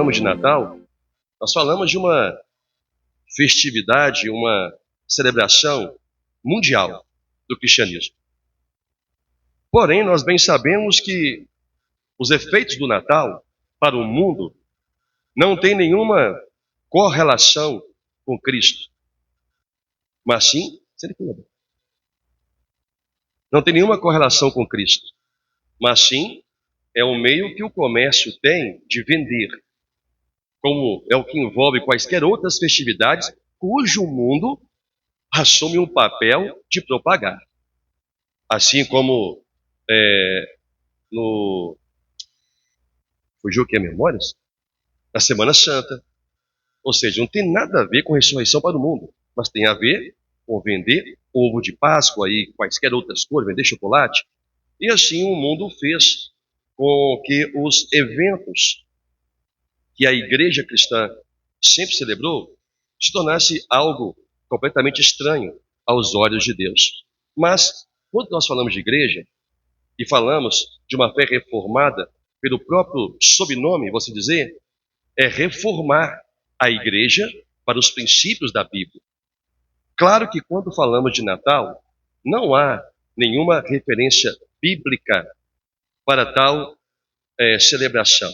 falamos de Natal, nós falamos de uma festividade, uma celebração mundial do cristianismo. Porém, nós bem sabemos que os efeitos do Natal para o mundo não têm nenhuma correlação com Cristo. Mas sim, não tem nenhuma correlação com Cristo. Mas sim, é o meio que o comércio tem de vender, como é o que envolve quaisquer outras festividades, cujo mundo assume um papel de propagar. Assim como fugiu aqui a memórias? Na Semana Santa. Ou seja, não tem nada a ver com ressurreição para o mundo, mas tem a ver com vender ovo de Páscoa e quaisquer outras coisas, vender chocolate. E assim o mundo fez com que os eventos que a igreja cristã sempre celebrou se tornasse algo completamente estranho aos olhos de Deus. Mas, quando nós falamos de igreja, e falamos de uma fé reformada, pelo próprio sobrenome, você dizer, é reformar a igreja para os princípios da Bíblia. Claro que quando falamos de Natal, não há nenhuma referência bíblica para tal celebração.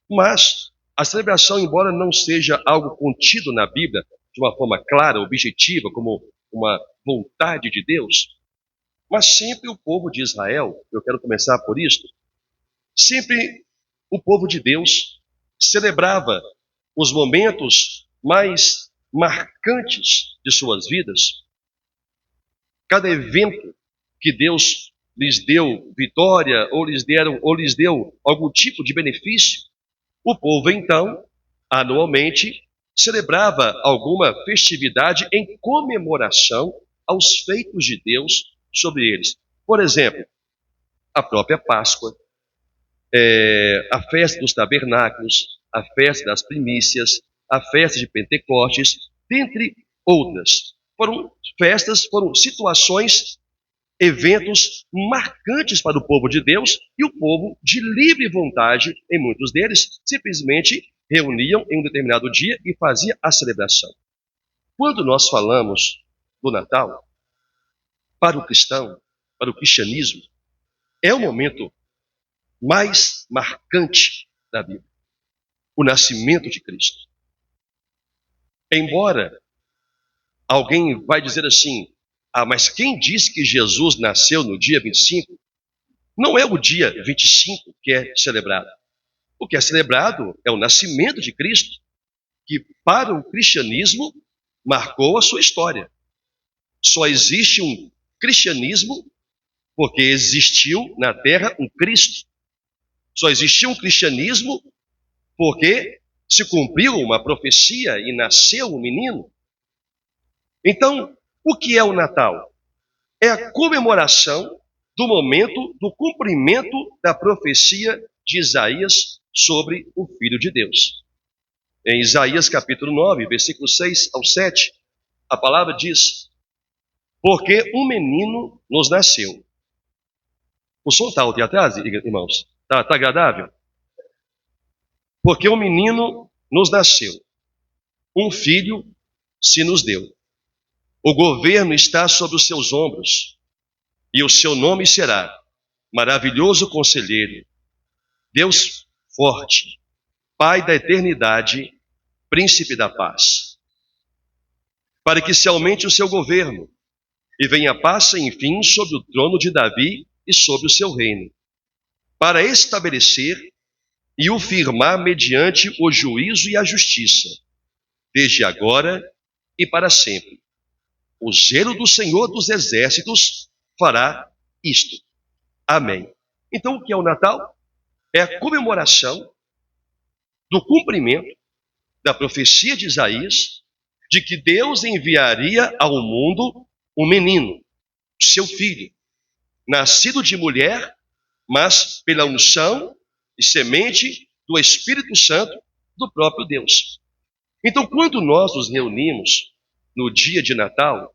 Mas a celebração, embora não seja algo contido na Bíblia de uma forma clara, objetiva, como uma vontade de Deus, mas sempre o povo de Israel, eu quero começar por isto, sempre o povo de Deus celebrava os momentos mais marcantes de suas vidas. Cada evento que Deus lhes deu vitória ou lhes deu algum tipo de benefício, o povo então, anualmente, celebrava alguma festividade em comemoração aos feitos de Deus sobre eles. Por exemplo, a própria Páscoa, a festa dos tabernáculos, a festa das primícias, a festa de Pentecostes, dentre outras. Foram situações, eventos marcantes para o povo de Deus, e o povo, de livre vontade, em muitos deles, simplesmente reuniam em um determinado dia e fazia a celebração. Quando nós falamos do Natal, para o cristão, para o cristianismo, é o momento mais marcante da Bíblia. O nascimento de Cristo. Embora alguém vai dizer assim, mas quem disse que Jesus nasceu no dia 25? Não é o dia 25 que é celebrado. O que é celebrado é o nascimento de Cristo, que para o cristianismo marcou a sua história. Só existe um cristianismo porque existiu na terra um Cristo. Só existiu um cristianismo porque se cumpriu uma profecia e nasceu um menino. Então, o que é o Natal? É a comemoração do momento do cumprimento da profecia de Isaías sobre o Filho de Deus. Em Isaías capítulo 9, versículos 6 ao 7, a palavra diz: porque um menino nos nasceu. O som está alto e atrás, irmãos? Está agradável? Porque um menino nos nasceu, um filho se nos deu. O governo está sobre os seus ombros, e o seu nome será Maravilhoso Conselheiro, Deus Forte, Pai da Eternidade, Príncipe da Paz. Para que se aumente o seu governo, e venha a paz sem fim sobre o trono de Davi e sobre o seu reino, para estabelecer e o firmar mediante o juízo e a justiça, desde agora e para sempre. O zelo do Senhor dos Exércitos fará isto. Amém. Então, o que é o Natal? É a comemoração do cumprimento da profecia de Isaías, de que Deus enviaria ao mundo um menino, seu filho, nascido de mulher, mas pela unção e semente do Espírito Santo do próprio Deus. Então, quando nós nos reunimos no dia de Natal,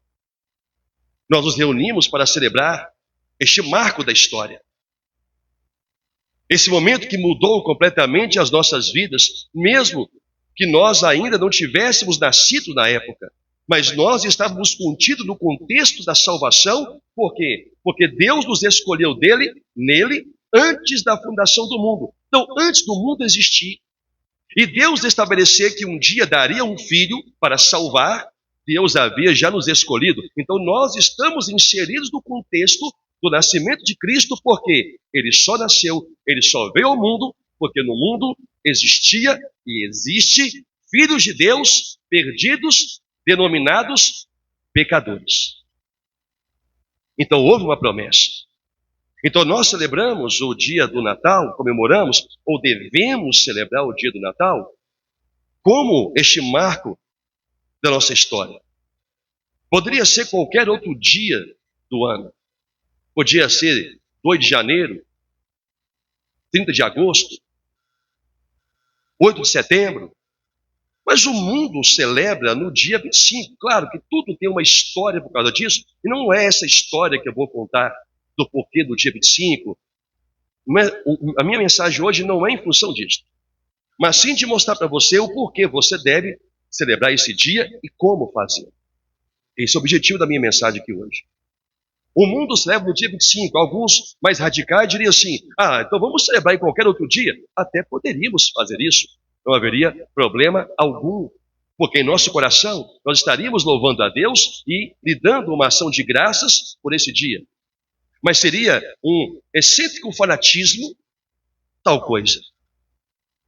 nós nos reunimos para celebrar este marco da história. Esse momento que mudou completamente as nossas vidas, mesmo que nós ainda não tivéssemos nascido na época, mas nós estávamos contidos no contexto da salvação, por quê? Porque Deus nos escolheu nele, antes da fundação do mundo. Então, antes do mundo existir, e Deus estabelecer que um dia daria um filho para salvar, Deus havia já nos escolhido. Então, nós estamos inseridos no contexto do nascimento de Cristo, porque ele só nasceu, ele só veio ao mundo, porque no mundo existia e existe filhos de Deus perdidos, denominados pecadores. Então houve uma promessa. Então nós celebramos o dia do Natal, comemoramos, ou devemos celebrar o dia do Natal, como este marco da nossa história. Poderia ser qualquer outro dia do ano. Podia ser 2 de janeiro, 30 de agosto, 8 de setembro. Mas o mundo celebra no dia 25. Claro que tudo tem uma história por causa disso. E não é essa história que eu vou contar do porquê do dia 25. A minha mensagem hoje não é em função disso. Mas sim de mostrar para você o porquê você deve celebrar esse dia e como fazer. Esse é o objetivo da minha mensagem aqui hoje. O mundo celebra no dia 25. Alguns mais radicais diriam assim: então vamos celebrar em qualquer outro dia. Até poderíamos fazer isso. Não haveria problema algum. Porque em nosso coração nós estaríamos louvando a Deus e lhe dando uma ação de graças por esse dia. Mas seria um excêntrico fanatismo tal coisa.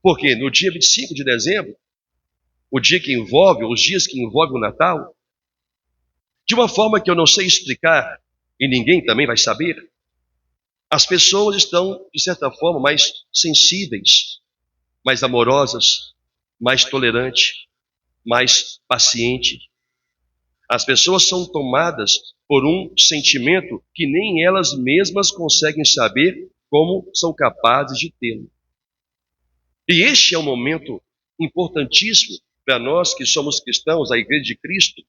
Porque no dia 25 de dezembro, o dia que envolve, os dias que envolvem o Natal, de uma forma que eu não sei explicar, e ninguém também vai saber, as pessoas estão, de certa forma, mais sensíveis, mais amorosas, mais tolerantes, mais pacientes. As pessoas são tomadas por um sentimento que nem elas mesmas conseguem saber como são capazes de tê-lo. E este é um momento importantíssimo para nós que somos cristãos, a Igreja de Cristo,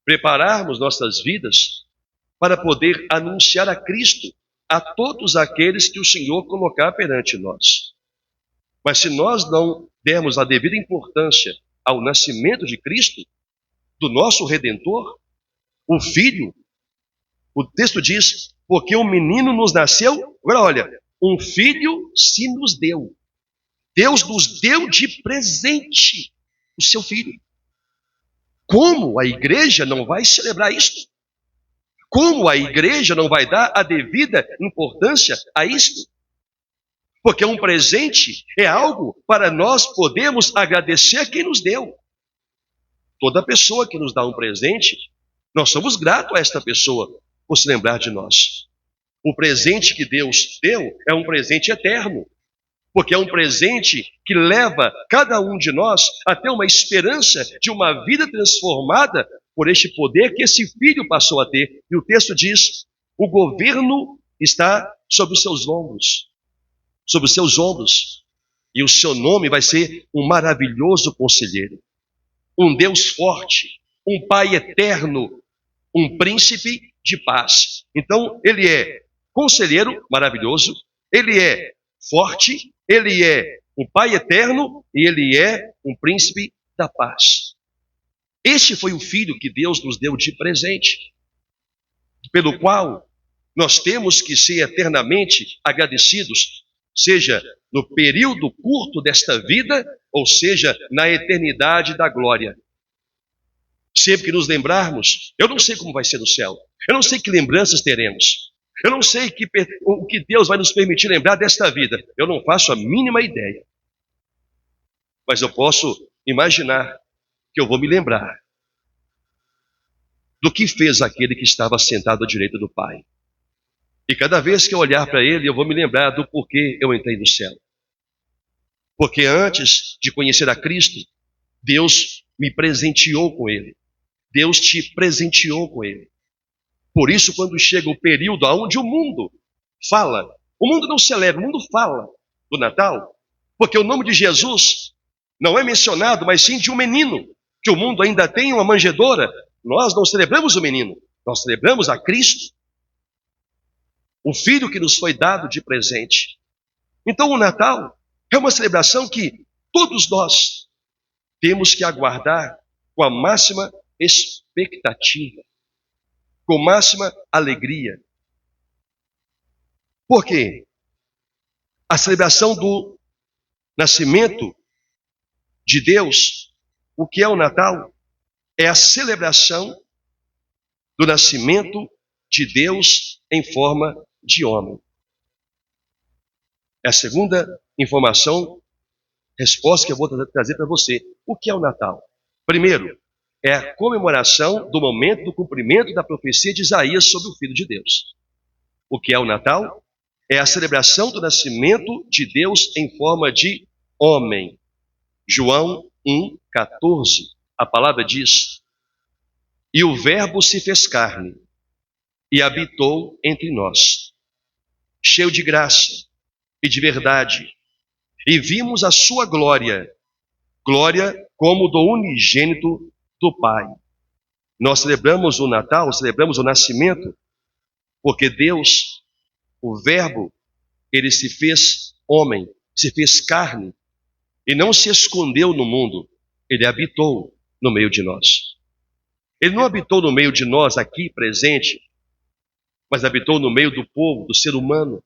prepararmos nossas vidas para poder anunciar a Cristo a todos aqueles que o Senhor colocar perante nós. Mas se nós não dermos a devida importância ao nascimento de Cristo, do nosso Redentor, o Filho, o texto diz, porque um menino nos nasceu, agora olha, um filho se nos deu. Deus nos deu de presente o seu Filho. Como a igreja não vai celebrar isto? Como a igreja não vai dar a devida importância a isto? Porque um presente é algo para nós podermos agradecer a quem nos deu. Toda pessoa que nos dá um presente, nós somos gratos a esta pessoa por se lembrar de nós. O presente que Deus deu é um presente eterno, porque é um presente que leva cada um de nós a ter uma esperança de uma vida transformada por este poder que esse filho passou a ter. E o texto diz, o governo está sobre os seus ombros. Sobre os seus ombros. E o seu nome vai ser um maravilhoso conselheiro. Um Deus forte. Um Pai eterno. Um príncipe de paz. Então, ele é conselheiro maravilhoso. Ele é forte. Ele é um Pai eterno. E ele é um príncipe da paz. Este foi o Filho que Deus nos deu de presente, pelo qual nós temos que ser eternamente agradecidos, seja no período curto desta vida, ou seja, na eternidade da glória. Sempre que nos lembrarmos, eu não sei como vai ser no céu, eu não sei que lembranças teremos, eu não sei o que Deus vai nos permitir lembrar desta vida, eu não faço a mínima ideia. Mas eu posso imaginar que eu vou me lembrar do que fez aquele que estava sentado à direita do Pai. E cada vez que eu olhar para ele, eu vou me lembrar do porquê eu entrei no céu. Porque antes de conhecer a Cristo, Deus me presenteou com ele. Deus te presenteou com ele. Por isso, quando chega o período onde o mundo fala, o mundo não celebra, o mundo fala do Natal, porque o nome de Jesus não é mencionado, mas sim de um menino, que o mundo ainda tem uma manjedoura. Nós não celebramos o menino, nós celebramos a Cristo, o Filho que nos foi dado de presente. Então o Natal é uma celebração que todos nós temos que aguardar com a máxima expectativa, com máxima alegria. Por quê? A celebração do nascimento de Deus, o que é o Natal? É a celebração do nascimento de Deus em forma de homem. É a segunda informação, resposta que eu vou trazer para você. O que é o Natal? Primeiro, é a comemoração do momento do cumprimento da profecia de Isaías sobre o Filho de Deus. O que é o Natal? É a celebração do nascimento de Deus em forma de homem. João 1,14. A palavra diz: e o Verbo se fez carne e habitou entre nós, cheio de graça e de verdade, e vimos a sua glória, glória como do unigênito do Pai. Nós celebramos o Natal, celebramos o nascimento, porque Deus, o Verbo, ele se fez homem, se fez carne, e não se escondeu no mundo, ele habitou no meio de nós. Ele não habitou no meio de nós aqui presente, mas habitou no meio do povo, do ser humano.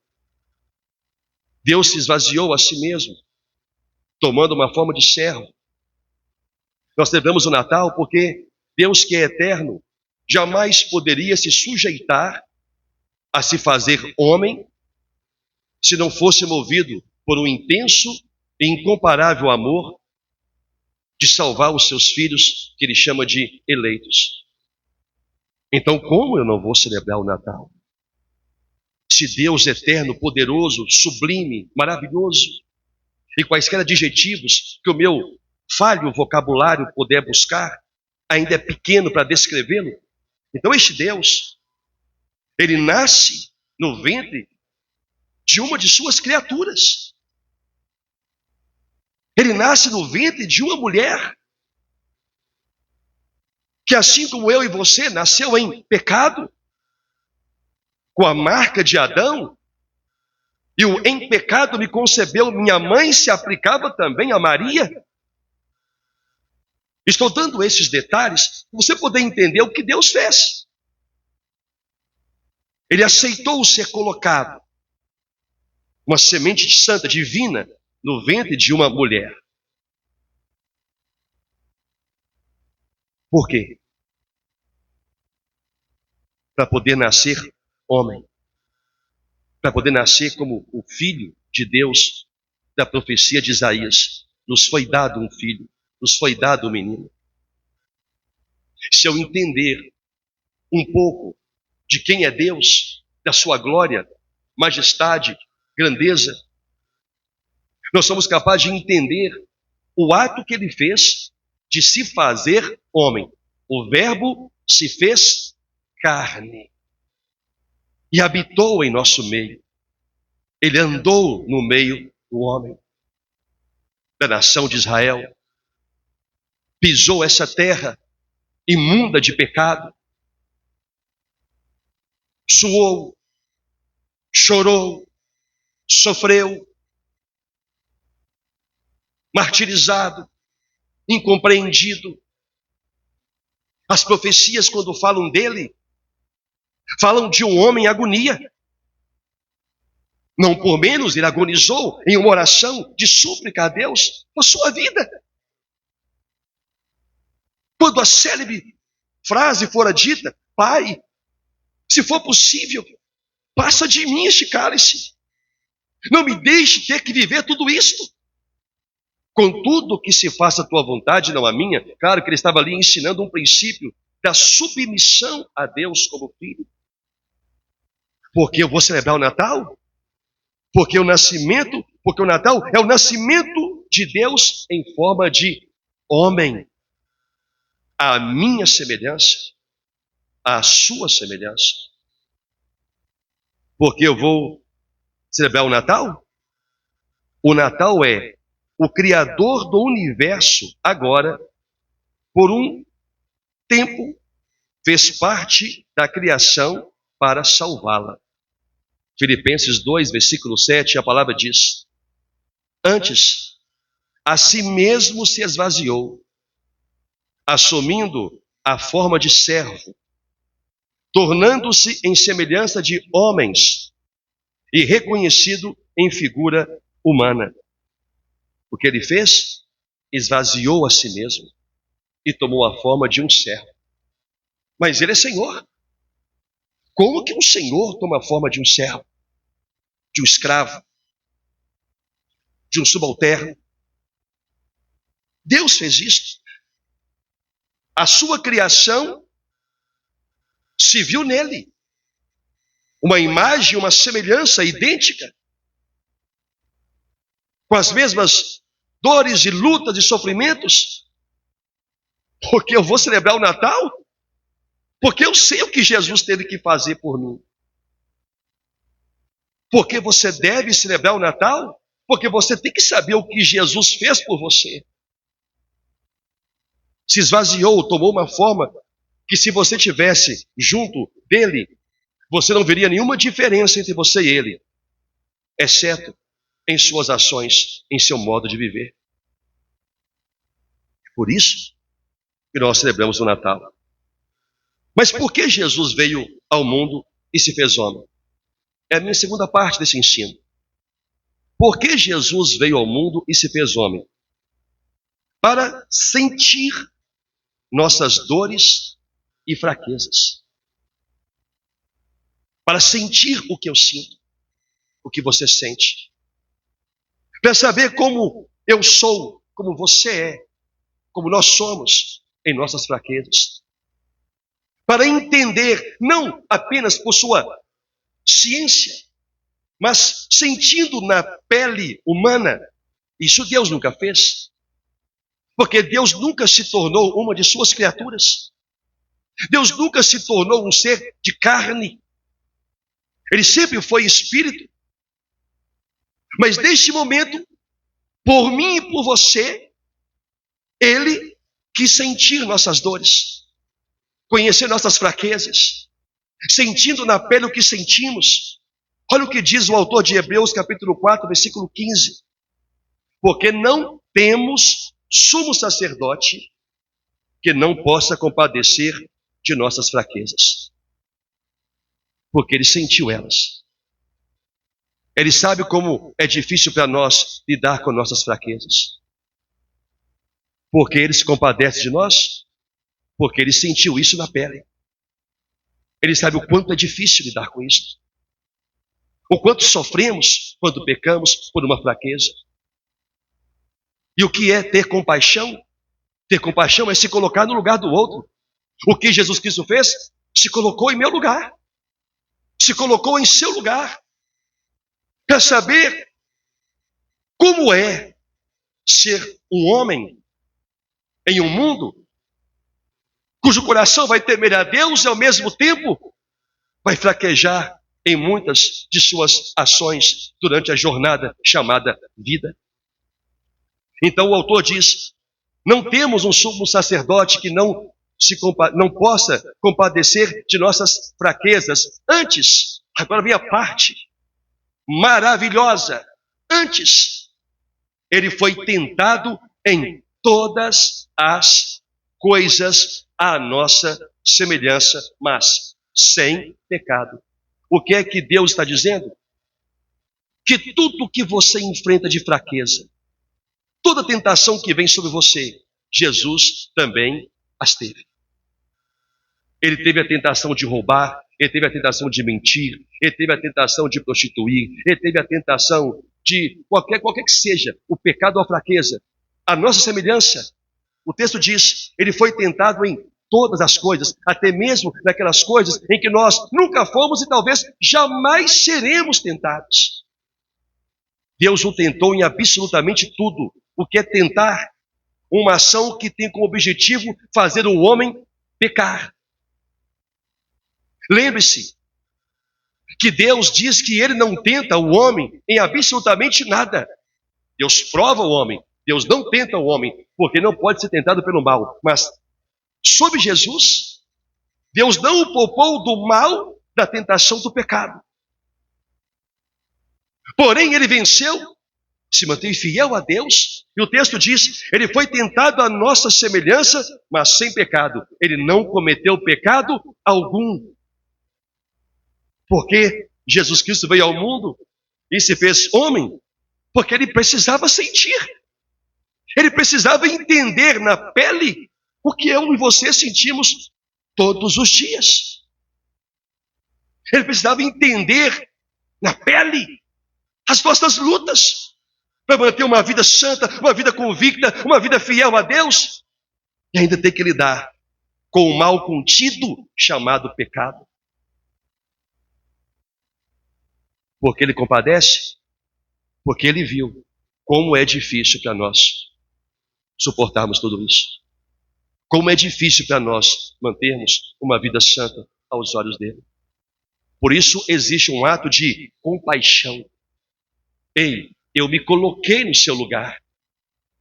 Deus se esvaziou a si mesmo, tomando uma forma de servo. Nós celebramos o Natal porque Deus, que é eterno, jamais poderia se sujeitar a se fazer homem se não fosse movido por um intenso e incomparável amor de salvar os seus filhos, que ele chama de eleitos. Então, como eu não vou celebrar o Natal? Se Deus eterno, poderoso, sublime, maravilhoso, e quaisquer adjetivos que o meu falho vocabulário puder buscar, ainda é pequeno para descrevê-lo. Então este Deus, ele nasce no ventre de uma de suas criaturas. Ele nasce no ventre de uma mulher, que assim como eu e você, nasceu em pecado, com a marca de Adão, e o em pecado me concebeu minha mãe se aplicava também a Maria. Estou dando esses detalhes para você poder entender o que Deus fez. Ele aceitou ser colocado, uma semente santa, divina, no ventre de uma mulher. Por quê? Para poder nascer homem. Para poder nascer como o Filho de Deus da profecia de Isaías. Nos foi dado um filho, nos foi dado um menino. Se eu entender um pouco de quem é Deus, da sua glória, majestade, grandeza, nós somos capazes de entender o ato que ele fez de se fazer homem. O Verbo se fez carne e habitou em nosso meio. Ele andou no meio do homem, da nação de Israel, pisou essa terra imunda de pecado, suou, chorou, sofreu, martirizado, incompreendido. As profecias, quando falam dele, falam de um homem em agonia. Não por menos, ele agonizou em uma oração de súplica a Deus por sua vida. Quando a célebre frase fora dita: Pai, se for possível, passa de mim este cálice. Não me deixe ter que viver tudo isto. Contudo, que se faça a tua vontade, não a minha. Claro que ele estava ali ensinando um princípio da submissão a Deus como filho. Porque eu vou celebrar o Natal? Porque o Natal é o nascimento de Deus em forma de homem. A minha semelhança, a sua semelhança. Porque eu vou celebrar o Natal? O Natal é o Criador do universo agora, por um tempo, fez parte da criação para salvá-la. Filipenses 2, versículo 7, a palavra diz: Antes, a si mesmo se esvaziou, assumindo a forma de servo, tornando-se em semelhança de homens e reconhecido em figura humana. O que ele fez? Esvaziou a si mesmo e tomou a forma de um servo. Mas ele é Senhor. Como que um Senhor toma a forma de um servo, de um escravo, de um subalterno? Deus fez isso. A sua criação se viu nele. Uma imagem, uma semelhança idêntica. Com as mesmas dores e lutas e sofrimentos. Porque eu vou celebrar o Natal? Porque eu sei o que Jesus teve que fazer por mim. Porque você deve celebrar o Natal? Porque você tem que saber o que Jesus fez por você. Se esvaziou, tomou uma forma que se você tivesse junto dele, você não veria nenhuma diferença entre você e ele, exceto em suas ações, em seu modo de viver. Por isso que nós celebramos o Natal. Mas por que Jesus veio ao mundo e se fez homem? É a minha segunda parte desse ensino. Por que Jesus veio ao mundo e se fez homem? Para sentir nossas dores e fraquezas. Para sentir o que eu sinto, o que você sente. Para saber como eu sou, como você é, como nós somos em nossas fraquezas. Para entender, não apenas por sua ciência, mas sentindo na pele humana. Isso Deus nunca fez. Porque Deus nunca se tornou uma de suas criaturas. Deus nunca se tornou um ser de carne. Ele sempre foi espírito. Mas neste momento, por mim e por você, Ele quis sentir nossas dores, conhecer nossas fraquezas, sentindo na pele o que sentimos. Olha o que diz o autor de Hebreus, capítulo 4, versículo 15. Porque não temos sumo sacerdote que não possa compadecer de nossas fraquezas. Porque ele sentiu elas. Ele sabe como é difícil para nós lidar com nossas fraquezas. Porque ele se compadece de nós, porque ele sentiu isso na pele. Ele sabe o quanto é difícil lidar com isso. O quanto sofremos quando pecamos por uma fraqueza. E o que é ter compaixão? Ter compaixão é se colocar no lugar do outro. O que Jesus Cristo fez? Se colocou em meu lugar. Se colocou em seu lugar. Para saber como é ser um homem em um mundo cujo coração vai temer a Deus e ao mesmo tempo vai fraquejar em muitas de suas ações durante a jornada chamada vida. Então o autor diz, não temos um sumo sacerdote que não possa compadecer de nossas fraquezas. Antes, agora vem a parte maravilhosa, antes, ele foi tentado em todas as coisas à nossa semelhança, mas sem pecado. O que é que Deus está dizendo? Que tudo que você enfrenta de fraqueza, toda tentação que vem sobre você, Jesus também as teve. Ele teve a tentação de roubar, ele teve a tentação de mentir, ele teve a tentação de prostituir, ele teve a tentação de qualquer que seja o pecado ou a fraqueza. A nossa semelhança, o texto diz, ele foi tentado em todas as coisas, até mesmo naquelas coisas em que nós nunca fomos e talvez jamais seremos tentados. Deus o tentou em absolutamente tudo. O que é tentar? Uma ação que tem como objetivo fazer o homem pecar. Lembre-se que Deus diz que ele não tenta o homem em absolutamente nada. Deus prova o homem. Deus não tenta o homem, porque não pode ser tentado pelo mal. Mas, sobre Jesus, Deus não o poupou do mal da tentação do pecado. Porém, ele venceu se manteve fiel a Deus. E o texto diz, ele foi tentado à nossa semelhança, mas sem pecado. Ele não cometeu pecado algum. Porque Jesus Cristo veio ao mundo e se fez homem, porque ele precisava sentir. Ele precisava entender na pele o que eu e você sentimos todos os dias. Ele precisava entender na pele as nossas lutas para manter uma vida santa, uma vida convicta, uma vida fiel a Deus, e ainda ter que lidar com o mal contido chamado pecado. Porque ele compadece, porque ele viu como é difícil para nós suportarmos tudo isso. Como é difícil para nós mantermos uma vida santa aos olhos dele. Por isso existe um ato de compaixão. Ei, eu me coloquei no seu lugar.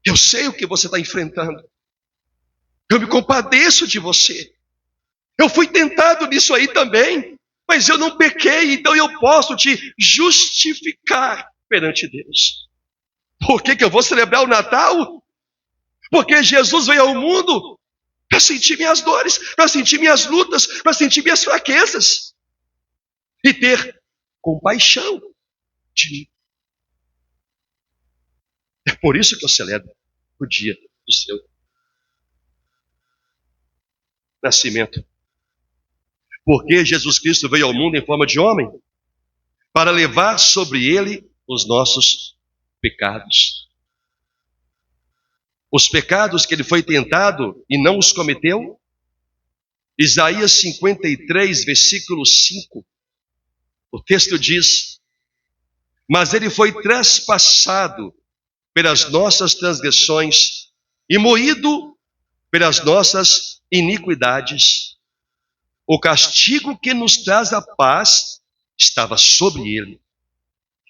Eu sei o que você está enfrentando. Eu me compadeço de você. Eu fui tentado nisso aí também, mas eu não pequei, então eu posso te justificar perante Deus. Por que eu vou celebrar o Natal? Porque Jesus veio ao mundo para sentir minhas dores, para sentir minhas lutas, para sentir minhas fraquezas e ter compaixão de mim. É por isso que eu celebro o dia do seu nascimento. Porque Jesus Cristo veio ao mundo em forma de homem para levar sobre ele os nossos pecados. Os pecados que ele foi tentado e não os cometeu. Isaías 53, versículo 5. O texto diz: mas ele foi traspassado pelas nossas transgressões e moído pelas nossas iniquidades. O castigo que nos traz a paz estava sobre ele,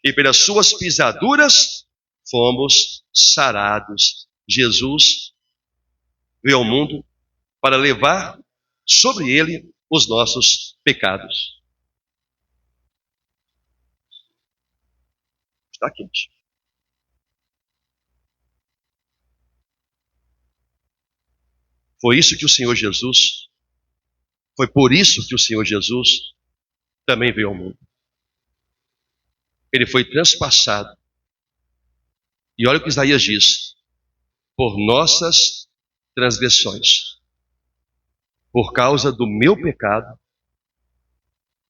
e pelas suas pisaduras fomos sarados. Jesus veio ao mundo para levar sobre ele os nossos pecados. Está quente. Foi isso que o Senhor Jesus, foi por isso que o Senhor Jesus também veio ao mundo. Ele foi transpassado. E olha o que Isaías diz: por nossas transgressões, por causa do meu pecado,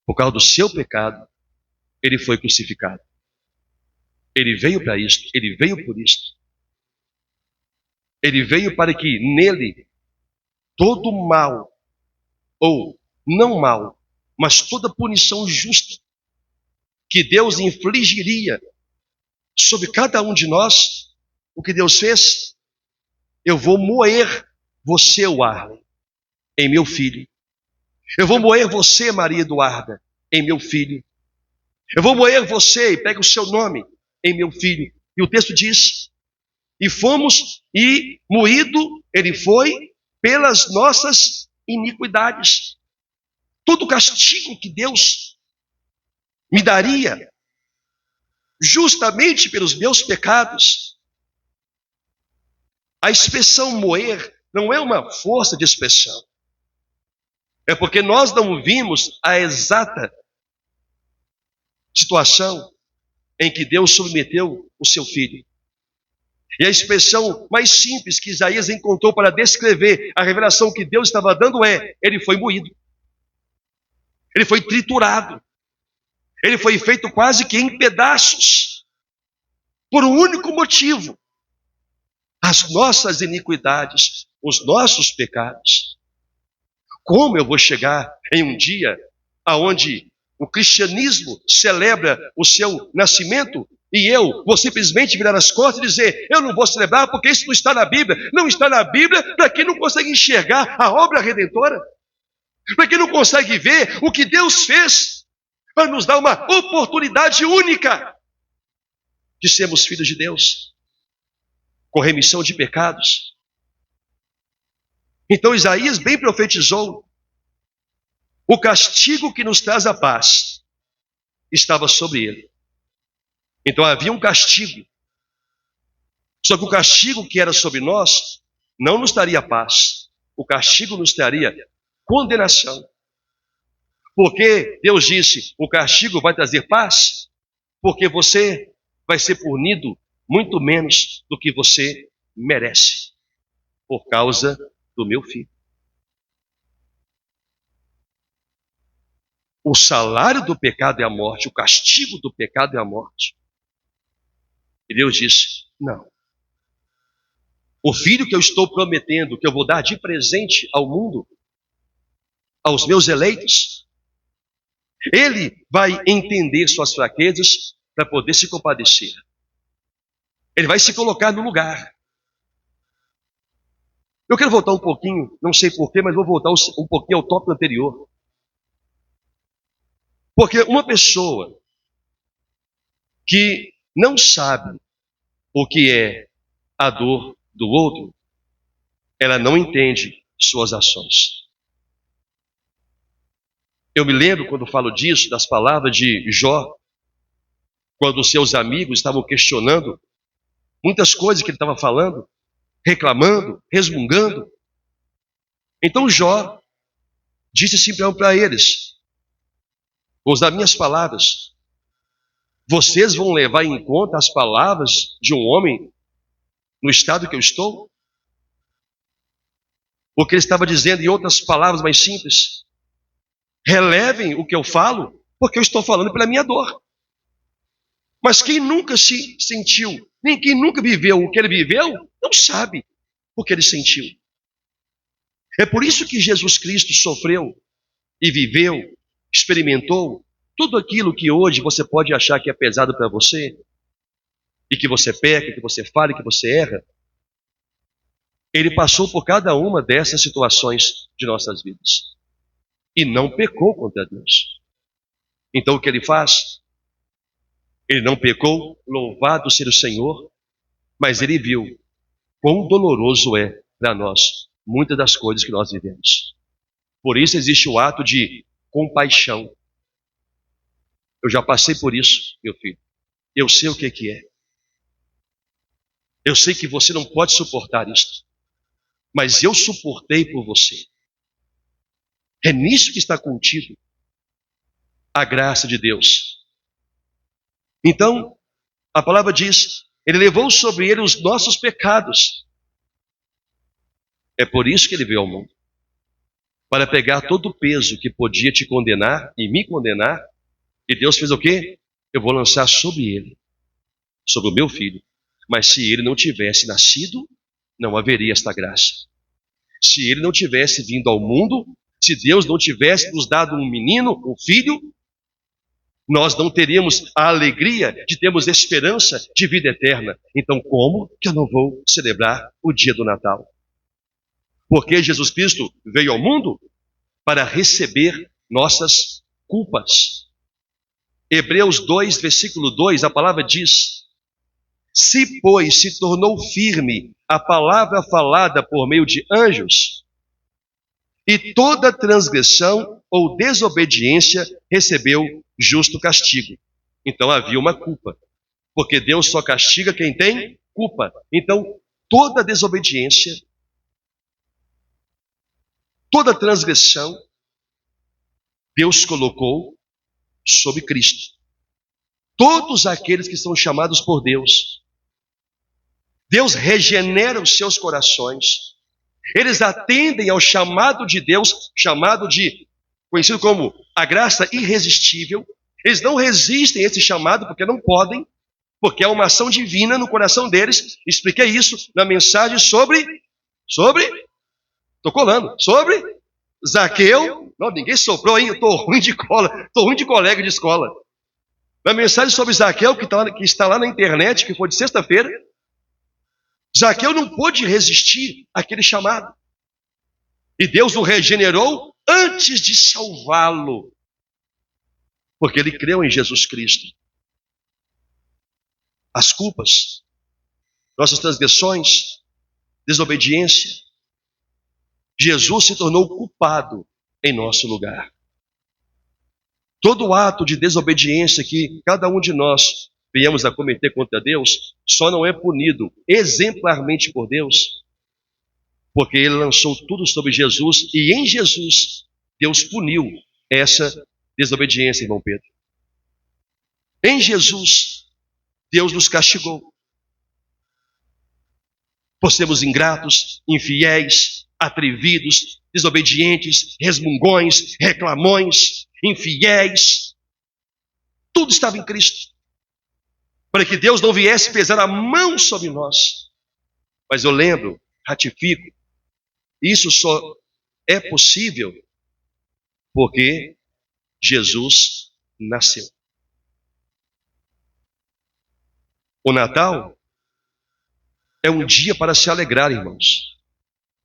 por causa do seu pecado, ele foi crucificado. Ele veio para isto, ele veio por isto. Ele veio para que nele todo mal, ou não mal, mas toda punição justa que Deus infligiria sobre cada um de nós, o que Deus fez? Eu vou moer você, Arlen, em meu filho. Eu vou moer você, Maria Eduarda, em meu filho. Eu vou moer você, e pega o seu nome, em meu filho. E o texto diz: e fomos, e moído ele foi pelas nossas iniquidades. Todo o castigo que Deus me daria, justamente pelos meus pecados. A expressão moer não é uma força de expressão. É porque nós não vimos a exata situação em que Deus submeteu o seu filho. E a expressão mais simples que Isaías encontrou para descrever a revelação que Deus estava dando é: ele foi moído. Ele foi triturado. Ele foi feito quase que em pedaços. Por um único motivo: as nossas iniquidades, os nossos pecados. Como eu vou chegar em um dia onde o cristianismo celebra o seu nascimento e eu vou simplesmente virar as costas e dizer: eu não vou celebrar porque isso não está na Bíblia? Não está na Bíblia para quem não consegue enxergar a obra redentora, para quem não consegue ver o que Deus fez para nos dar uma oportunidade única de sermos filhos de Deus, com remissão de pecados. Então Isaías bem profetizou: o castigo que nos traz a paz estava sobre ele. Então havia um castigo Só que o castigo que era sobre nós não nos daria paz. O castigo nos daria condenação. Porque Deus disse, o castigo vai trazer paz, porque você vai ser punido muito menos do que você merece, por causa do meu filho. O salário do pecado é a morte, o castigo do pecado é a morte. E Deus disse, não. O filho que eu estou prometendo, que eu vou dar de presente ao mundo, aos meus eleitos, ele vai entender suas fraquezas para poder se compadecer. Ele vai se colocar no lugar. Eu quero voltar um pouquinho, não sei porquê, mas vou voltar um pouquinho ao tópico anterior. Porque uma pessoa que não sabe o que é a dor do outro, ela não entende suas ações. Eu me lembro, quando falo disso, das palavras de Jó, quando seus amigos estavam questionando muitas coisas que ele estava falando, reclamando, resmungando. Então Jó disse assim para eles, vou usar minhas palavras, vocês vão levar em conta as palavras de um homem no estado que eu estou? O que ele estava dizendo, em outras palavras mais simples, relevem o que eu falo, porque eu estou falando pela minha dor. Mas quem nunca se sentiu, nem quem nunca viveu o que ele viveu, não sabe o que ele sentiu. É por isso que Jesus Cristo sofreu e viveu, experimentou tudo aquilo que hoje você pode achar que é pesado para você, e que você peca, que você fala, que você erra. Ele passou por cada uma dessas situações de nossas vidas. E não pecou contra Deus. Então o que ele faz? Ele não pecou, louvado seja o Senhor, mas ele viu quão doloroso é para nós muitas das coisas que nós vivemos. Por isso existe o ato de compaixão. Eu já passei por isso, meu filho. Eu sei o que é. Eu sei que você não pode suportar isso, mas eu suportei por você. É nisso que está contido a graça de Deus. Então, a palavra diz, ele levou sobre ele os nossos pecados. É por isso que ele veio ao mundo. Para pegar todo o peso que podia te condenar e me condenar. E Deus fez o quê? Eu vou lançar sobre ele, sobre o meu filho. Mas se ele não tivesse nascido, não haveria esta graça. Se ele não tivesse vindo ao mundo, se Deus não tivesse nos dado um menino, um filho, nós não teríamos a alegria de termos esperança de vida eterna. Então como que eu não vou celebrar o dia do Natal? Porque Jesus Cristo veio ao mundo para receber nossas culpas. Hebreus 2, versículo 2, a palavra diz, se, pois, se tornou firme a palavra falada por meio de anjos, e toda transgressão ou desobediência recebeu justo castigo. Então havia uma culpa, porque Deus só castiga quem tem culpa. Então toda desobediência, toda transgressão, Deus colocou sobre Cristo. Todos aqueles que são chamados por Deus, Deus regenera os seus corações. Eles atendem ao chamado de Deus, conhecido como a graça irresistível. Eles não resistem a esse chamado porque não podem, porque é uma ação divina no coração deles. Expliquei isso na mensagem sobre Zaqueu. Não, ninguém soprou aí, eu estou ruim de colega de escola. Na mensagem sobre Zaqueu, que está lá na internet, que foi de sexta-feira, Zaqueu não pôde resistir àquele chamado. E Deus o regenerou antes de salvá-lo. Porque ele creu em Jesus Cristo. As culpas, nossas transgressões, desobediência, Jesus se tornou culpado em nosso lugar. Todo ato de desobediência que cada um de nós venhamos a cometer contra Deus, só não é punido exemplarmente por Deus, porque ele lançou tudo sobre Jesus, e em Jesus Deus puniu essa desobediência, irmão Pedro. Em Jesus, Deus nos castigou por sermos ingratos, infiéis, atrevidos, desobedientes, resmungões, reclamões, infiéis. Tudo estava em Cristo, para que Deus não viesse pesar a mão sobre nós. Mas eu lembro, ratifico, isso só é possível porque Jesus nasceu. O Natal é um dia para se alegrar, irmãos.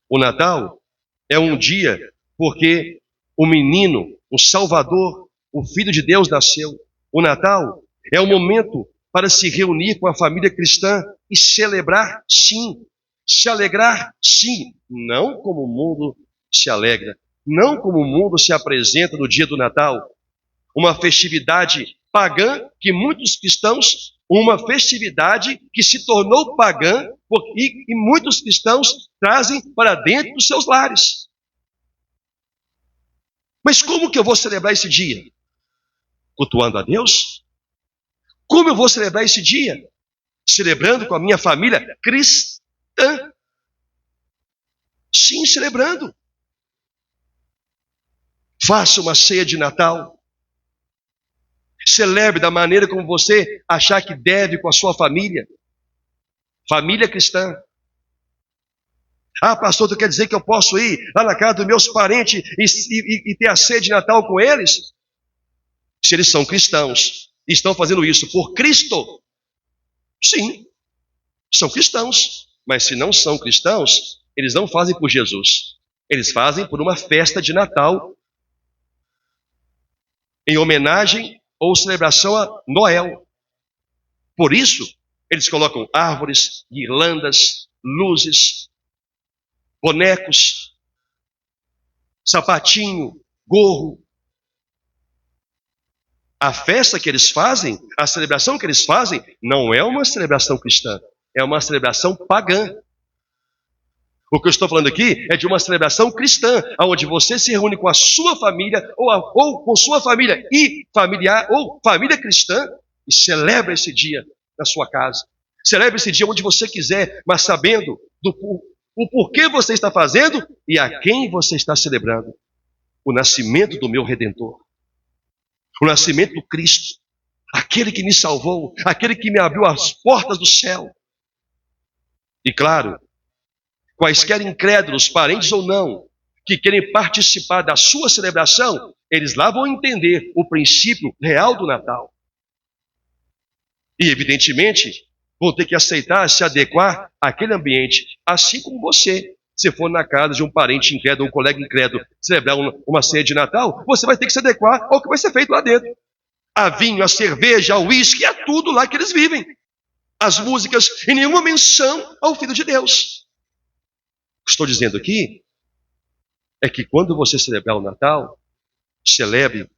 O Natal é um dia porque o menino, o Salvador, o Filho de Deus nasceu. O Natal é um momento para se reunir com a família cristã e celebrar, sim. Se alegrar, sim. Não como o mundo se alegra. Não como o mundo se apresenta no dia do Natal. Uma festividade pagã que muitos cristãos, uma festividade que se tornou pagã e muitos cristãos trazem para dentro dos seus lares. Mas como que eu vou celebrar esse dia? Cultuando a Deus? Como eu vou celebrar esse dia? Celebrando com a minha família cristã. Sim, celebrando. Faça uma ceia de Natal. Celebre da maneira como você achar que deve com a sua família. Família cristã. Ah, pastor, tu quer dizer que eu posso ir lá na casa dos meus parentes e ter a ceia de Natal com eles? Se eles são cristãos e estão fazendo isso por Cristo, sim, são cristãos. Mas se não são cristãos, eles não fazem por Jesus. Eles fazem por uma festa de Natal em homenagem ou celebração a Noel. Por isso, eles colocam árvores, guirlandas, luzes, bonecos, sapatinho, gorro. A festa que eles fazem, a celebração que eles fazem, não é uma celebração cristã, é uma celebração pagã. O que eu estou falando aqui é de uma celebração cristã, onde você se reúne com a sua família, ou com sua família e familiar, ou família cristã, e celebra esse dia na sua casa. Celebra esse dia onde você quiser, mas sabendo o porquê você está fazendo e a quem você está celebrando. O nascimento do meu Redentor. O nascimento do Cristo. Aquele que me salvou, aquele que me abriu as portas do céu. E claro, quaisquer incrédulos, parentes ou não, que querem participar da sua celebração, eles lá vão entender o princípio real do Natal. E, evidentemente, vão ter que aceitar, se adequar àquele ambiente, assim como você. Se for na casa de um parente incrédulo, um colega incrédulo, celebrar uma ceia de Natal, você vai ter que se adequar ao que vai ser feito lá dentro. A vinho, a cerveja, o uísque, é tudo lá que eles vivem. As músicas, e nenhuma menção ao Filho de Deus. O que estou dizendo aqui é que quando você celebrar o Natal, celebre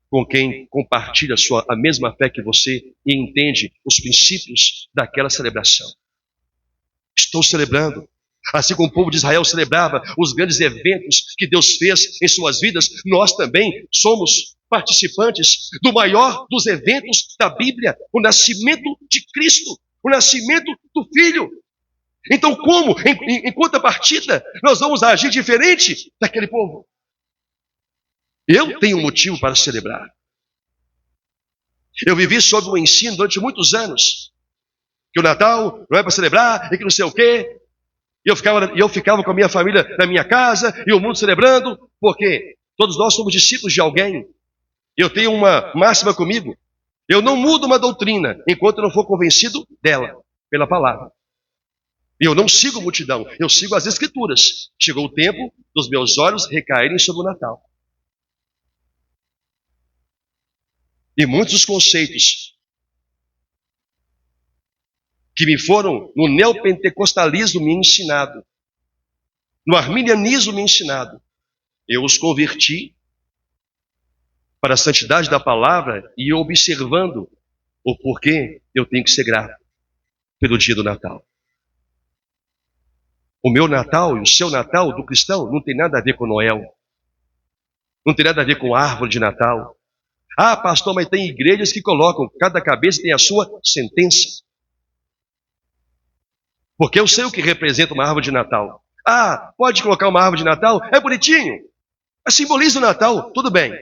com quem compartilha a mesma fé que você e entende os princípios daquela celebração. Estou celebrando, assim como o povo de Israel celebrava os grandes eventos que Deus fez em suas vidas, nós também somos participantes do maior dos eventos da Bíblia, o nascimento de Cristo, o nascimento do Filho. Então, como, em contrapartida, nós vamos agir diferente daquele povo? Eu tenho um motivo para celebrar. Eu vivi sob um ensino durante muitos anos, que o Natal não é para celebrar, e que não sei o quê. E eu ficava com a minha família na minha casa, e o mundo celebrando, porque todos nós somos discípulos de alguém. Eu tenho uma máxima comigo: eu não mudo uma doutrina, enquanto eu não for convencido dela, pela palavra. E eu não sigo a multidão, eu sigo as Escrituras. Chegou o tempo dos meus olhos recaírem sobre o Natal. E muitos dos conceitos que me foram no neopentecostalismo me ensinado, no arminianismo me ensinado, eu os converti para a santidade da palavra e observando o porquê eu tenho que ser grato. pelo dia do Natal. O meu Natal e o seu Natal do cristão não tem nada a ver com Noel. Não tem nada a ver com árvore de Natal. Ah, pastor, mas tem igrejas que colocam, cada cabeça tem a sua sentença. Porque eu sei o que representa uma árvore de Natal. Ah, pode colocar uma árvore de Natal? É bonitinho. Simboliza o Natal, tudo bem.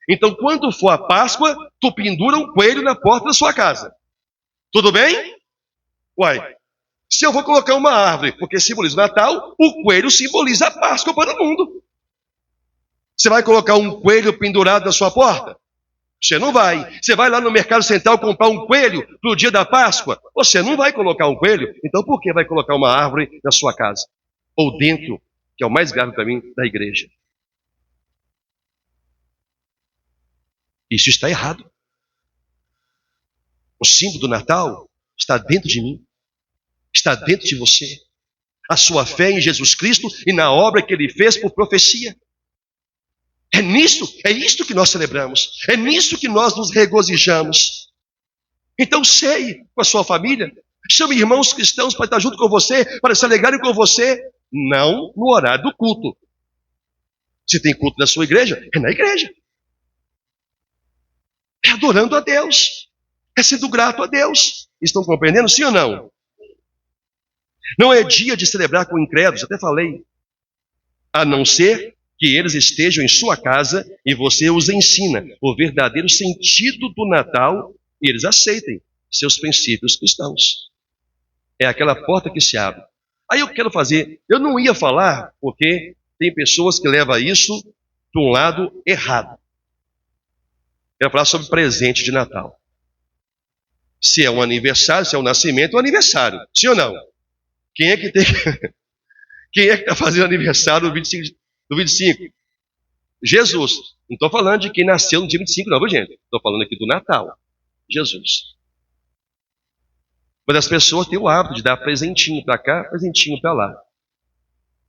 Então, quando for a Páscoa, tu pendura um coelho na porta da sua casa. Tudo bem? Uai, se eu vou colocar uma árvore, porque simboliza o Natal, o coelho simboliza a Páscoa para o mundo. Você vai colocar um coelho pendurado na sua porta? Você não vai. Você vai lá no Mercado Central comprar um coelho para o dia da Páscoa? Você não vai colocar um coelho? Então por que vai colocar uma árvore na sua casa? Ou dentro, que é o mais grave para mim, da igreja. Isso está errado. O símbolo do Natal está dentro de mim. Está dentro de você. A sua fé em Jesus Cristo e na obra que Ele fez por profecia. É isto que nós celebramos. É nisso que nós nos regozijamos. Então ceie com a sua família. Chame irmãos cristãos para estar junto com você, para se alegrarem com você. Não no horário do culto. Se tem culto na sua igreja, é na igreja. É adorando a Deus. É sendo grato a Deus. Estão compreendendo, sim ou não? Não é dia de celebrar com incrédulos, até falei. A não ser que eles estejam em sua casa e você os ensina o verdadeiro sentido do Natal e eles aceitem seus princípios cristãos. É aquela porta que se abre. Aí eu não ia falar, porque tem pessoas que levam isso para um lado errado. Eu ia falar sobre presente de Natal. Se é um aniversário, se é um nascimento, é um aniversário. Sim ou não? Quem é que está fazendo aniversário no 25? Jesus. Não estou falando de quem nasceu no dia 25, não, gente. Estou falando aqui do Natal. Jesus. Mas as pessoas têm o hábito de dar presentinho para cá, presentinho para lá.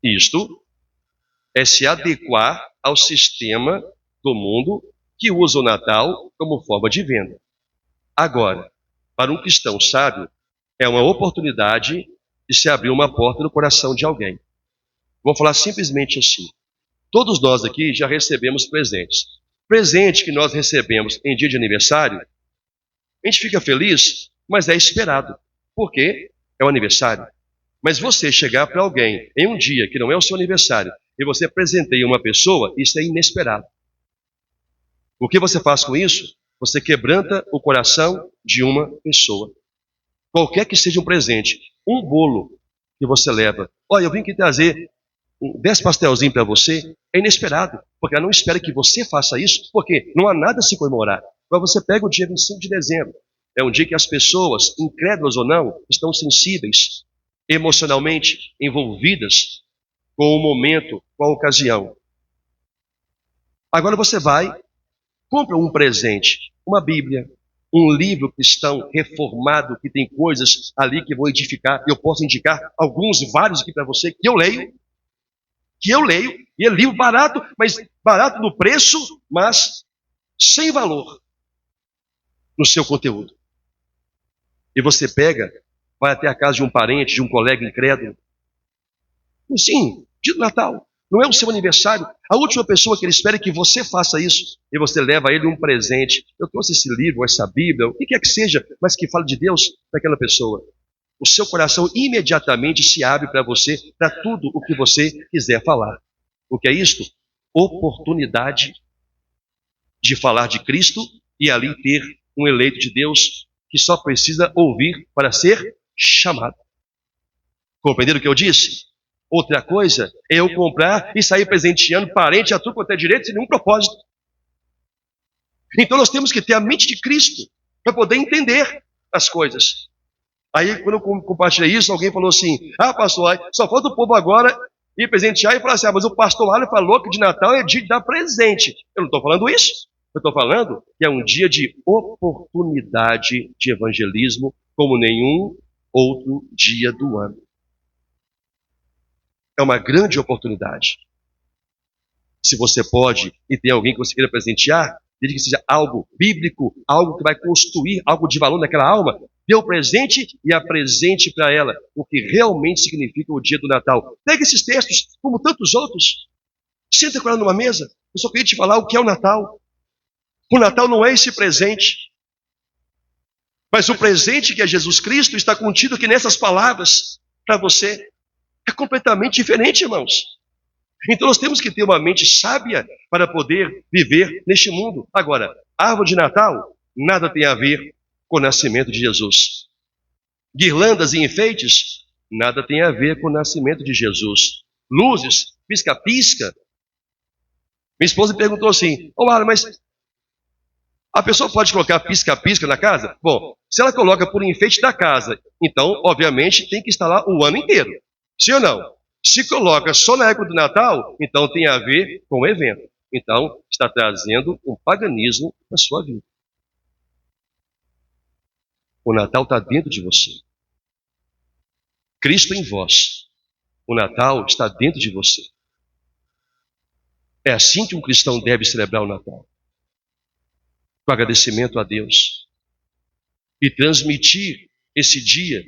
Isto é se adequar ao sistema do mundo que usa o Natal como forma de venda. Agora, para um cristão sábio, é uma oportunidade de se abrir uma porta no coração de alguém. Vou falar simplesmente assim. Todos nós aqui já recebemos presentes. Presente que nós recebemos em dia de aniversário, a gente fica feliz, mas é esperado. Por quê? É o aniversário. Mas você chegar para alguém em um dia que não é o seu aniversário e você presenteia uma pessoa, isso é inesperado. O que você faz com isso? Você quebranta o coração de uma pessoa. Qualquer que seja um presente, um bolo que você leva. Olha, eu vim aqui trazer 10 pastelzinhos para você, é inesperado, porque ela não espera que você faça isso, porque não há nada a se comemorar. Agora você pega o dia 25 de dezembro, é um dia que as pessoas, incrédulas ou não, estão sensíveis, emocionalmente envolvidas com o momento, com a ocasião. Agora você vai, compra um presente, uma Bíblia, um livro cristão reformado, que tem coisas ali que vão edificar. Eu posso indicar alguns, vários aqui para você, que eu leio, e é livro barato, mas barato no preço, mas sem valor no seu conteúdo. E você pega, vai até a casa de um parente, de um colega incrédulo. Sim, dia do Natal. Não é o seu aniversário. A última pessoa que ele espera é que você faça isso. E você leva a ele um presente. Eu trouxe esse livro, essa Bíblia, o que quer que seja, mas que fale de Deus para aquela pessoa. O seu coração imediatamente se abre para você, para tudo o que você quiser falar. O que é isto? Oportunidade de falar de Cristo e ali ter um eleito de Deus que só precisa ouvir para ser chamado. Compreenderam o que eu disse? Outra coisa é eu comprar e sair presenteando parente a tudo quanto é direito sem nenhum propósito. Então nós temos que ter a mente de Cristo para poder entender as coisas. Aí quando eu compartilhei isso, alguém falou assim, pastor, só falta o povo agora ir presentear e falar assim, mas o pastor Alho falou que de Natal é dia de dar presente. Eu não estou falando isso. Eu estou falando que é um dia de oportunidade de evangelismo como nenhum outro dia do ano. É uma grande oportunidade. Se você pode e tem alguém que você queira presentear, desde que seja algo bíblico, algo que vai construir algo de valor naquela alma, deu presente e apresente para ela o que realmente significa o dia do Natal. Pega esses textos, como tantos outros, senta com ela numa mesa. Eu só queria te falar o que é o Natal. O Natal não é esse presente, mas o presente que é Jesus Cristo está contido aqui nessas palavras para você. É completamente diferente, irmãos. Então nós temos que ter uma mente sábia para poder viver neste mundo. Agora, árvore de Natal nada tem a ver com o nascimento de Jesus. Guirlandas e enfeites nada tem a ver com o nascimento de Jesus. Luzes, pisca-pisca. Minha esposa me perguntou assim: mas a pessoa pode colocar pisca-pisca na casa? Bom, se ela coloca por enfeite da casa, então, obviamente, tem que estar lá o ano inteiro. Sim ou não? Se coloca só na época do Natal, então tem a ver com o evento. Então, está trazendo um paganismo na sua vida. O Natal está dentro de você. Cristo em vós. O Natal está dentro de você. É assim que um cristão deve celebrar o Natal. Com agradecimento a Deus. E transmitir esse dia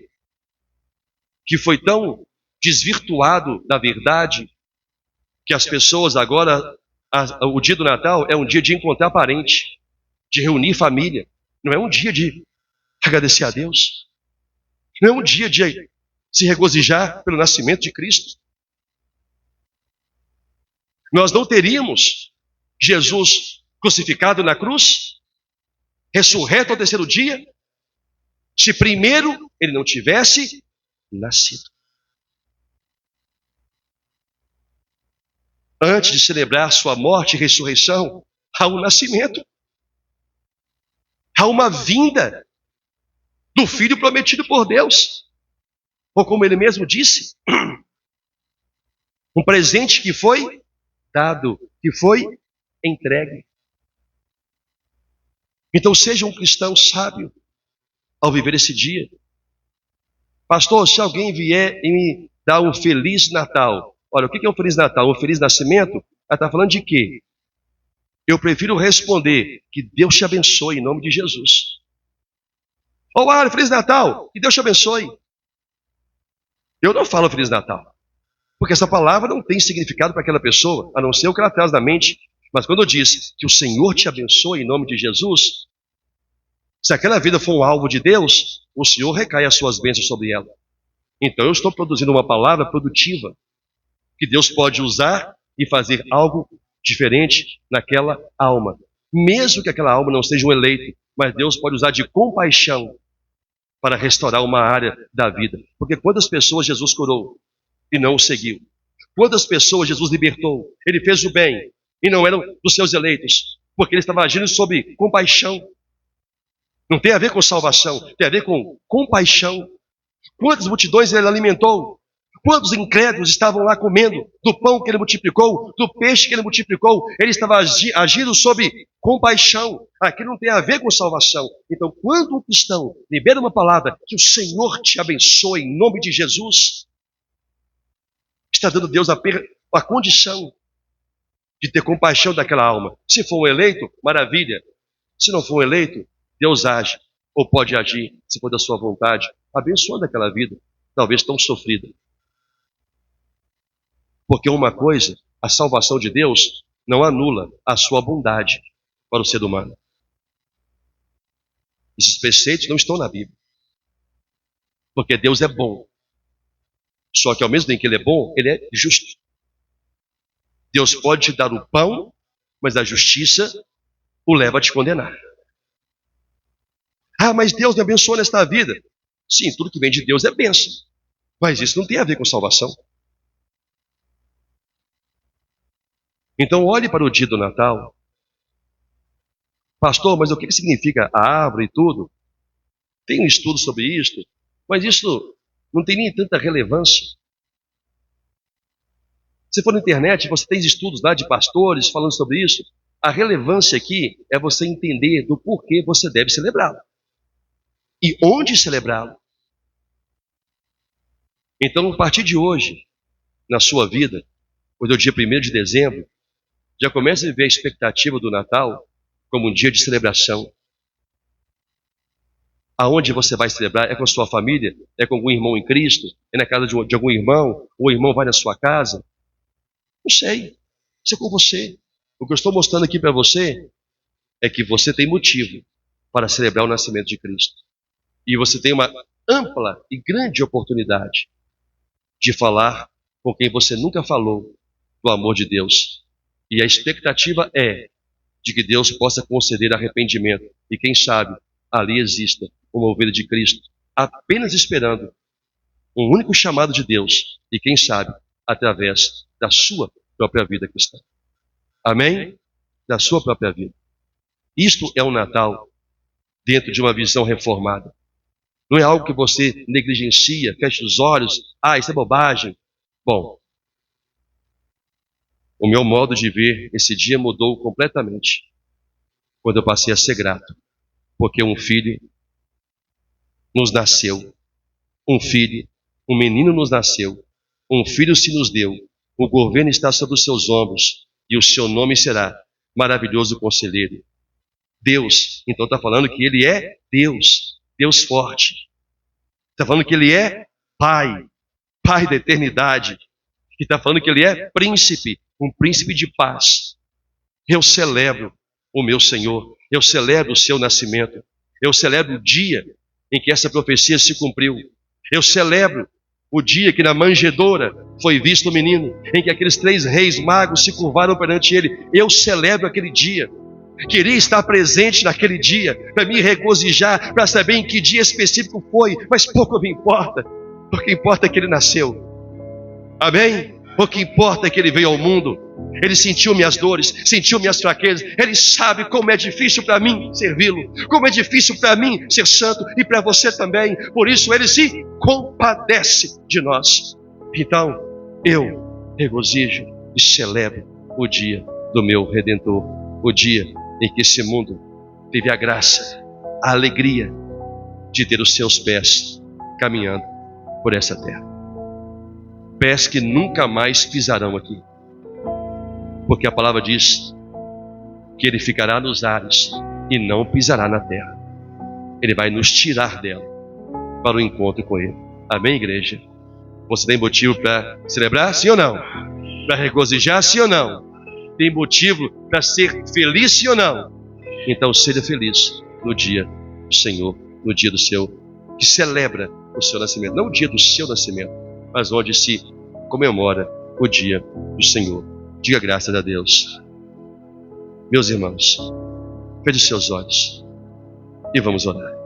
que foi tão desvirtuado da verdade, que as pessoas agora, o dia do Natal é um dia de encontrar parente, de reunir família. Não é um dia de agradecer a Deus. Não é um dia de se regozijar pelo nascimento de Cristo. Nós não teríamos Jesus crucificado na cruz, ressurreto ao terceiro dia, se primeiro ele não tivesse nascido. Antes de celebrar sua morte e ressurreição, há um nascimento. Há uma vinda do Filho prometido por Deus. Ou como ele mesmo disse, um presente que foi dado, que foi entregue. Então seja um cristão sábio ao viver esse dia. Pastor, se alguém vier e me dar um Feliz Natal, olha, o que é um Feliz Natal? Um Feliz Nascimento? Ela está falando de quê? Eu prefiro responder que Deus te abençoe em nome de Jesus. Feliz Natal, que Deus te abençoe. Eu não falo Feliz Natal, porque essa palavra não tem significado para aquela pessoa, a não ser o que ela traz na mente. Mas quando eu disse que o Senhor te abençoe em nome de Jesus, se aquela vida for um alvo de Deus, o Senhor recai as suas bênçãos sobre ela. Então eu estou produzindo uma palavra produtiva, que Deus pode usar e fazer algo diferente naquela alma. Mesmo que aquela alma não seja um eleito, mas Deus pode usar de compaixão para restaurar uma área da vida. Porque quantas pessoas Jesus curou e não o seguiu? Quantas pessoas Jesus libertou? Ele fez o bem e não eram dos seus eleitos, porque ele estava agindo sob compaixão. Não tem a ver com salvação, tem a ver com compaixão. Quantas multidões ele alimentou? Quantos incrédulos estavam lá comendo do pão que ele multiplicou, do peixe que ele multiplicou? Ele estava agindo sob compaixão. Aqui não tem a ver com salvação. Então, quando um cristão libera uma palavra, que o Senhor te abençoe em nome de Jesus, está dando a Deus a condição de ter compaixão daquela alma. Se for um eleito, maravilha. Se não for um eleito, Deus age, ou pode agir, se for da sua vontade, abençoando aquela vida, talvez tão sofrida. Porque uma coisa, a salvação de Deus não anula a sua bondade para o ser humano. Esses preceitos não estão na Bíblia. Porque Deus é bom. Só que ao mesmo tempo que ele é bom, ele é justo. Deus pode te dar o pão, mas a justiça o leva a te condenar. Mas Deus me abençoou nesta vida. Sim, tudo que vem de Deus é bênção. Mas isso não tem a ver com salvação. Então olhe para o dia do Natal. Pastor, mas o que significa a árvore e tudo? Tem um estudo sobre isso, mas isso não tem nem tanta relevância. Se for na internet, você tem estudos lá de pastores falando sobre isso. A relevância aqui é você entender do porquê você deve celebrá-lo. E onde celebrá-lo. Então, a partir de hoje, na sua vida, hoje é o dia 1º de dezembro, já comece a viver a expectativa do Natal como um dia de celebração. Aonde você vai celebrar? É com a sua família? É com algum irmão em Cristo? É na casa de algum irmão? Ou o irmão vai na sua casa? Não sei. Isso é com você. O que eu estou mostrando aqui para você é que você tem motivo para celebrar o nascimento de Cristo. E você tem uma ampla e grande oportunidade de falar com quem você nunca falou do amor de Deus. E a expectativa é de que Deus possa conceder arrependimento. E quem sabe ali exista uma ovelha de Cristo apenas esperando um único chamado de Deus. E quem sabe através da sua própria vida cristã. Amém? Da sua própria vida. Isto é um Natal dentro de uma visão reformada. Não é algo que você negligencia, fecha os olhos. Isso é bobagem. Bom, o meu modo de ver esse dia mudou completamente quando eu passei a ser grato, porque um filho nos nasceu, um menino nos nasceu, um filho se nos deu, o governo está sobre os seus ombros e o seu nome será Maravilhoso Conselheiro. Deus, então está falando que Ele é Deus, Deus forte. Está falando que Ele é Pai, Pai da eternidade. E está falando que Ele é príncipe, um príncipe de paz. Eu celebro o meu Senhor, eu celebro o seu nascimento, eu celebro o dia em que essa profecia se cumpriu. Eu celebro o dia que na manjedoura foi visto o menino, em que aqueles 3 reis magos se curvaram perante ele. Eu celebro aquele dia. Queria estar presente naquele dia, para me regozijar, para saber em que dia específico foi, mas pouco me importa. O que importa é que ele nasceu. Amém? O que importa é que ele veio ao mundo. Ele sentiu minhas dores, sentiu minhas fraquezas. Ele sabe como é difícil para mim servi-lo, como é difícil para mim ser santo e para você também. Por isso ele se compadece de nós. Então eu regozijo e celebro o dia do meu Redentor, o dia em que esse mundo teve a graça, a alegria de ter os seus pés caminhando por essa terra. Pés que nunca mais pisarão aqui. Porque a palavra diz que Ele ficará nos ares e não pisará na terra. Ele vai nos tirar dela para o encontro com Ele. Amém, igreja? Você tem motivo para celebrar, sim ou não? Para regozijar, sim ou não? Tem motivo para ser feliz, sim ou não? Então seja feliz no dia do Senhor, no dia do seu, que celebra o seu nascimento. Não o dia do seu nascimento, mas onde se comemora o dia do Senhor. Diga graças a Deus. Meus irmãos, feche os seus olhos e vamos orar.